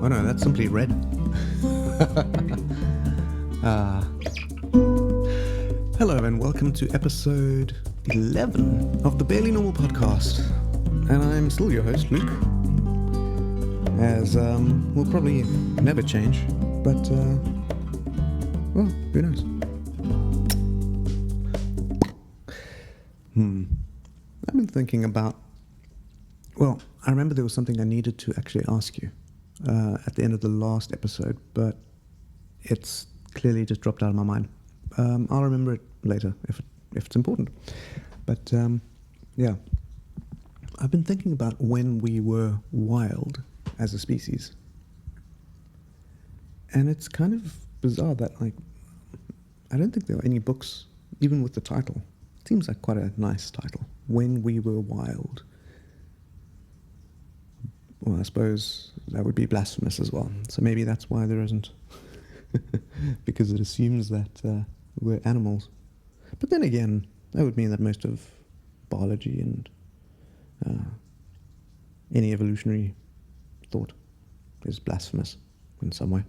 Oh no, that's simply red. uh, hello and welcome to episode 11 of the Barely Normal podcast. And I'm still your host, Luke. As will probably never change, but well, who knows? I've been thinking about. Well, I remember there was something I needed to actually ask you at the end of the last episode, but it's clearly just dropped out of my mind. I'll remember it later if it's important. But yeah, I've been thinking about when we were wild as a species, and it's kind of bizarre that I don't think there are any books, even with the title. It seems like quite a nice title, When We Were Wild. Well, I suppose that would be blasphemous as well. So maybe that's why there isn't. Because it assumes that we're animals. But then again, that would mean that most of biology and any evolutionary thought is blasphemous in some way.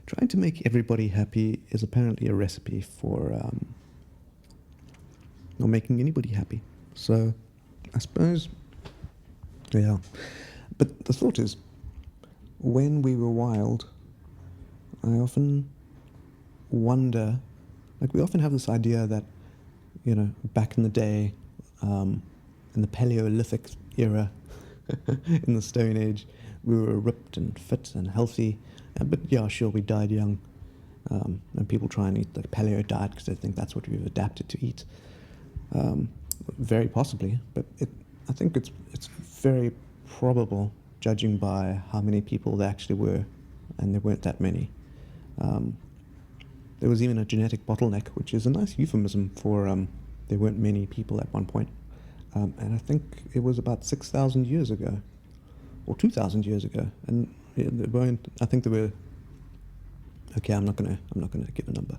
Trying to make everybody happy is apparently a recipe for not making anybody happy. So I suppose... Yeah, but the thought is, when we were wild, I often wonder, we often have this idea that, back in the day, in the Paleolithic era, in the Stone Age, we were ripped and fit and healthy, but yeah, sure, we died young, and people try and eat the paleo diet because they think that's what we've adapted to eat. Very possibly, but I think it's very probable, judging by how many people there actually were, and there weren't that many. There was even a genetic bottleneck, which is a nice euphemism for there weren't many people at one point. And I think it was about 6,000 years ago, or 2,000 years ago, and I think there were. Okay, I'm not gonna give a number,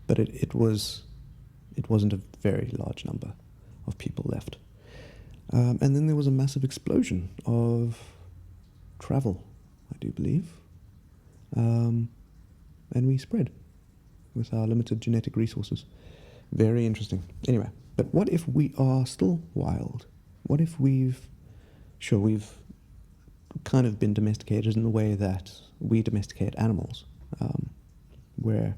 but it wasn't a very large number of people left. And then there was a massive explosion of travel, I do believe. And we spread with our limited genetic resources. Very interesting. Anyway, but what if we are still wild? What if we've kind of been domesticated in the way that we domesticate animals, where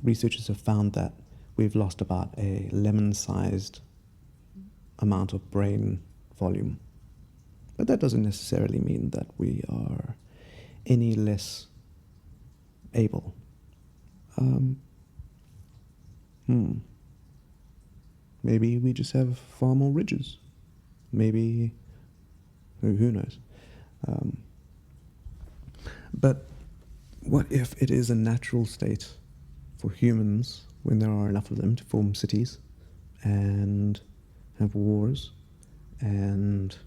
researchers have found that we've lost about a lemon-sized amount of brain volume. But that doesn't necessarily mean that we are any less able. Maybe we just have far more ridges. Maybe, who knows? But what if it is a natural state for humans, when there are enough of them, to form cities and have wars and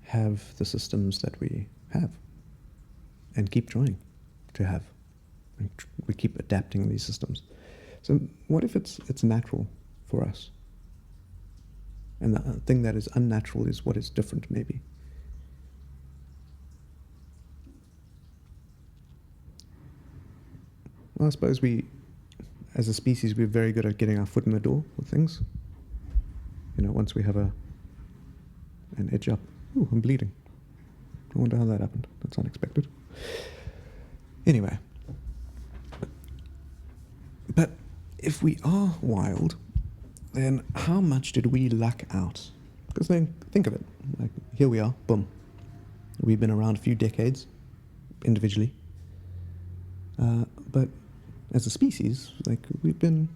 have the systems that we have and keep trying to have, and we keep adapting these systems. So what if it's natural for us, and the thing that is unnatural is what is different? Maybe I suppose we, as a species, we're very good at getting our foot in the door with things. Once we have an edge up. Ooh, I'm bleeding. I wonder how that happened. That's unexpected. Anyway. But if we are wild, then how much did we luck out? Because then, think of it. Here we are, boom. We've been around a few decades, individually. But as a species, we've been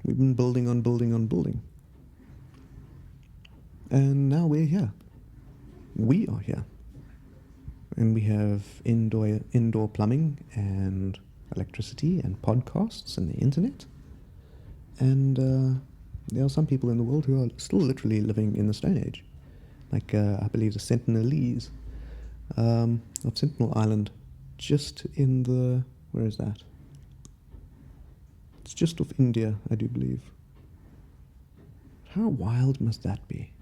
building on building on building. And now we're here. We are here. And we have indoor plumbing and electricity and podcasts and the internet. And there are some people in the world who are still literally living in the Stone Age. I believe the Sentinelese of Sentinel Island, just in the... Where is that? It's just off India, I do believe. How wild must that be?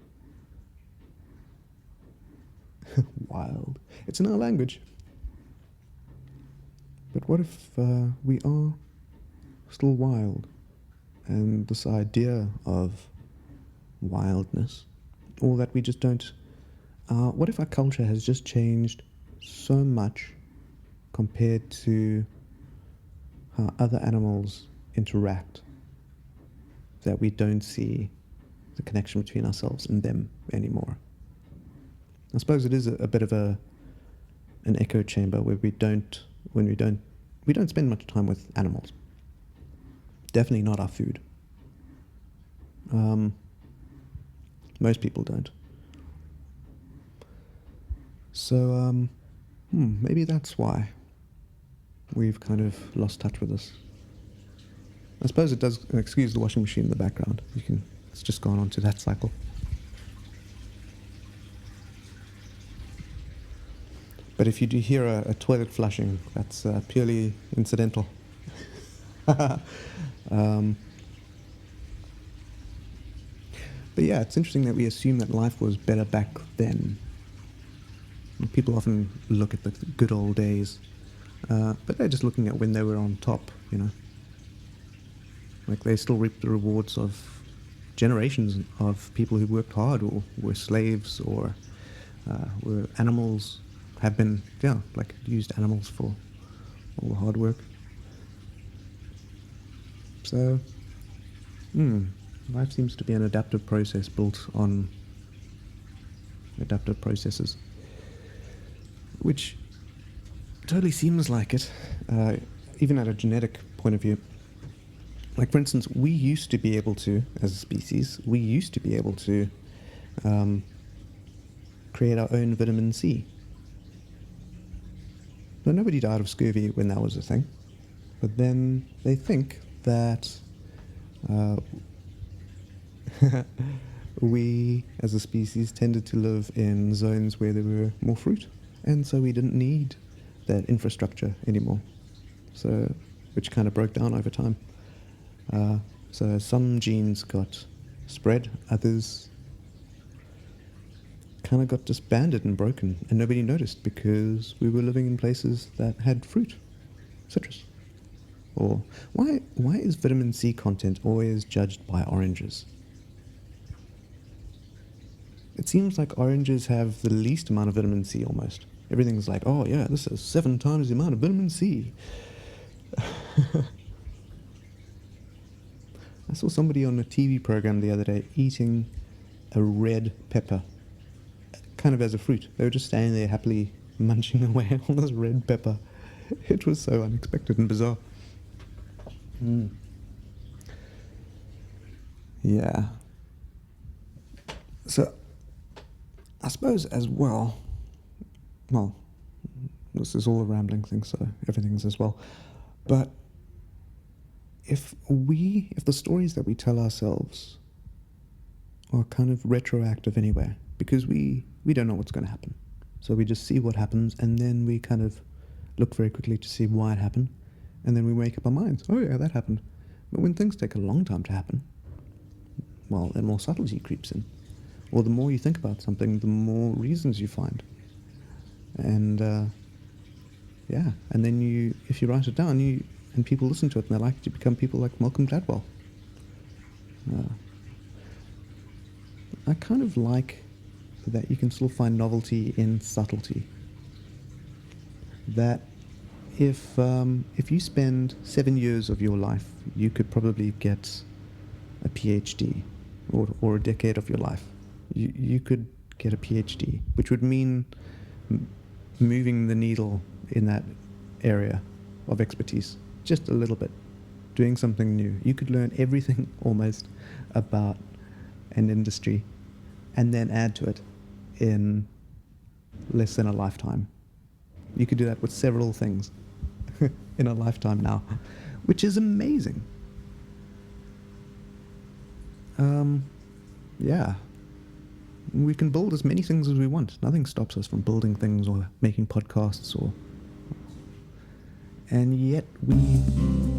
Wild. It's in our language. But what if we are still wild? And this idea of wildness, or that we just don't. What if our culture has just changed so much compared to how other animals interact that we don't see the connection between ourselves and them anymore? I suppose it is a bit of an echo chamber where we don't spend much time with animals. Definitely not our food. Most people don't. So maybe that's why we've kind of lost touch with this. I suppose it does excuse the washing machine in the background. It's just gone on to that cycle. But if you do hear a toilet flushing, that's purely incidental. But yeah, it's interesting that we assume that life was better back then. People often look at the good old days, but they're just looking at when they were on top, Like they still reap the rewards of generations of people who worked hard or were slaves or were animals, have been, used animals for all the hard work. So, life seems to be an adaptive process built on adaptive processes, which totally seems like it, even at a genetic point of view. Like, for instance, we used to be able to, as a species, create our own vitamin C. Now, nobody died of scurvy when that was a thing, but then they think that we, as a species, tended to live in zones where there were more fruit, and so we didn't need that infrastructure anymore, which kind of broke down over time. So some genes got spread, others kind of got disbanded and broken, and nobody noticed because we were living in places that had fruit, citrus. Or why is vitamin C content always judged by oranges? It seems like oranges have the least amount of vitamin C almost. Everything's like, oh yeah, this has 7 times the amount of vitamin C. I saw somebody on a TV program the other day eating a red pepper, kind of as a fruit. They were just standing there happily munching away on this red pepper. It was so unexpected and bizarre. Yeah. So, I suppose as well, this is all a rambling thing, so everything's as well. But if the stories that we tell ourselves are kind of retroactive anyway, because we don't know what's going to happen. So we just see what happens, and then we kind of look very quickly to see why it happened, and then we make up our minds. Oh yeah, that happened. But when things take a long time to happen, well, then more subtlety creeps in. Or the more you think about something, the more reasons you find. And and then if you write it down, and people listen to it, and they like it, you become people like Malcolm Gladwell. I kind of like that you can still find novelty in subtlety. That if you spend 7 years of your life, you could probably get a PhD, or a decade of your life. You could get a PhD, which would mean moving the needle in that area of expertise just a little bit, doing something new. You could learn everything almost about an industry and then add to it in less than a lifetime. You could do that with several things in a lifetime now, which is amazing. Yeah. We can build as many things as we want. Nothing stops us from building things or making podcasts and yet we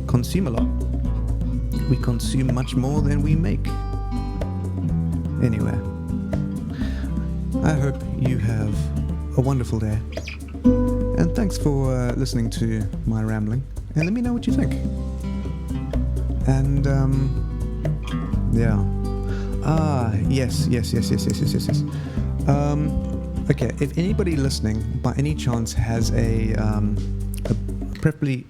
consume a lot. We consume much more than we make. Anyway, I hope you have a wonderful day. And thanks for listening to my rambling. And let me know what you think. And, yeah. Yes. Okay, if anybody listening by any chance has a preferably